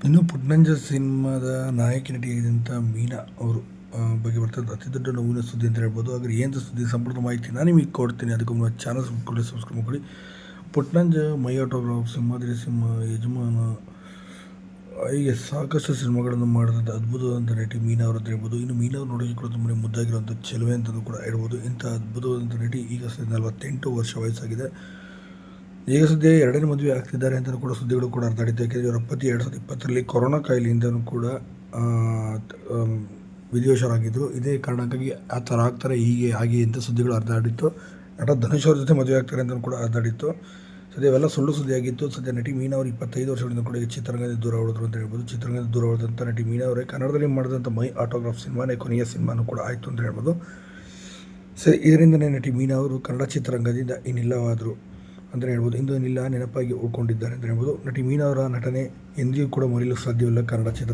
ಇನ್ನು ಪುಟ್ನಂಜ ಸಿನಿಮಾದ ನಾಯಕಿ ನಟಿಯಾದಂಥ ಮೀನಾ ಅವರು ಬಗ್ಗೆ ಬರ್ತದೆ ಅತಿ ದೊಡ್ಡ ನೋವಿನ ಸುದ್ದಿ ಅಂತ ಹೇಳ್ಬೋದು. ಆದರೆ ಏನು ಸುದ್ದಿ ಸಂಪೂರ್ಣ ಮಾಹಿತಿ ನಾನು ನಿಮಗೆ ಕೊಡ್ತೀನಿ. ಅದಕ್ಕೆ ಮುನ್ನ ಚಾನಲ್ ಸಬ್ಸ್ಕ್ರೈಬ್ ಮಾಡಿ. ಪುಟ್ನಂಜ ಮೈ ಆಟೋಗ್ರಾಫ್, ಸಿಂಹಾದ್ರಿ ಸಿಂಹ, ಯಜಮಾನ, ಹೀಗೆ ಸಾಕಷ್ಟು ಸಿನಿಮಾಗಳನ್ನು ಮಾಡಿದಂಥ ಅದ್ಭುತವಾದಂಥ ನಟಿ ಮೀನಾ ಅವರು ಅಂತ ಹೇಳ್ಬೋದು. ಇನ್ನು ಮೀನಾ ಅವರು ನೋಡೋಕ್ಕೆ ಕೂಡ ತುಂಬಾ ಮುದ್ದಾಗಿರುವಂಥ ಚೆಲುವೆ ಅಂತಲೂ ಕೂಡ ಹೇಳ್ಬೋದು. ಇಂಥ ಅದ್ಭುತವಾದಂಥ ನಟಿ ಈಗ 48 ವರ್ಷ ವಯಸ್ಸಾಗಿದೆ. ಈಗ ಸದ್ಯ ಎರಡನೇ ಮದುವೆ ಆಗ್ತಿದ್ದಾರೆ ಅಂತಲೂ ಕೂಡ ಸುದ್ದಿಗಳು ಕೂಡ ಹರಿದಾಡಿತ್ತು. ಯಾಕೆಂದರೆ ಇವರ ಪತಿ 2020ರಲ್ಲಿ ಕೊರೋನಾ ಕಾಯಿಲೆಯಿಂದಲೂ ಕೂಡ ವಿಧಿವಶರಾಗಿದ್ದರು. ಇದೇ ಕಾರಣಕ್ಕಾಗಿ ಆ ಥರ ಆಗ್ತಾರೆ ಹಾಗೆ ಅಂತ ಸುದ್ದಿಗಳು ಹರಿದಾಡಿತ್ತು. ನಟ ಧನುಷ್ ಅವ್ರ ಜೊತೆ ಮದುವೆ ಆಗ್ತಾರೆ ಅಂತಲೂ ಕೂಡ ಹರಿದಾಡಿತ್ತು. ಸದ್ಯ ಇವೆಲ್ಲ ಸುಳ್ಳು ಸುದ್ದಿಯಾಗಿತ್ತು. ಸದ್ಯ ನಟಿ ಮೀನಾ ಅವರು 25 ವರ್ಷಗಳಿಂದ ಕೂಡ ಚಿತ್ರರಂಗದಿಂದ ದೂರ ಉಳಿದ್ರು ಅಂತ ಹೇಳ್ಬೋದು. ಚಿತ್ರರಂಗದಿಂದ ದೂರ ಉಳಿದಂಥ ನಟಿ ಮೀನಾ ಅವರೇ ಕನ್ನಡದಲ್ಲಿ ಮಾಡಿದಂಥ ಮೈ ಆಟೋಗ್ರಾಫ್ ಸಿನಿಮಾನೇ ಕೊನೆಯ ಸಿನಿಮಾನೂ ಕೂಡ ಆಯಿತು ಅಂತ ಹೇಳ್ಬೋದು. ಸರಿ, ಇದರಿಂದನೇ ನಟಿ ಮೀನಾ ಅವರು ಕನ್ನಡ ಚಿತ್ರರಂಗದಿಂದ ಇನ್ನಿಲ್ಲವಾದರು ಅಂತ ಹೇಳ್ಬೋದು. ಇಂದು ನೆನಪಾಗಿ ಉಳ್ಕೊಂಡಿದ್ದಾರೆ ಅಂತ ಹೇಳ್ಬೋದು. ನಟಿ ಮೀನಾ ಅವರ ನಟನೆ ಎಂದಿಗೂ ಕೂಡ ಮರೆಯಲು ಸಾಧ್ಯವಿಲ್ಲ ಕನ್ನಡ ಚಿತ್ರ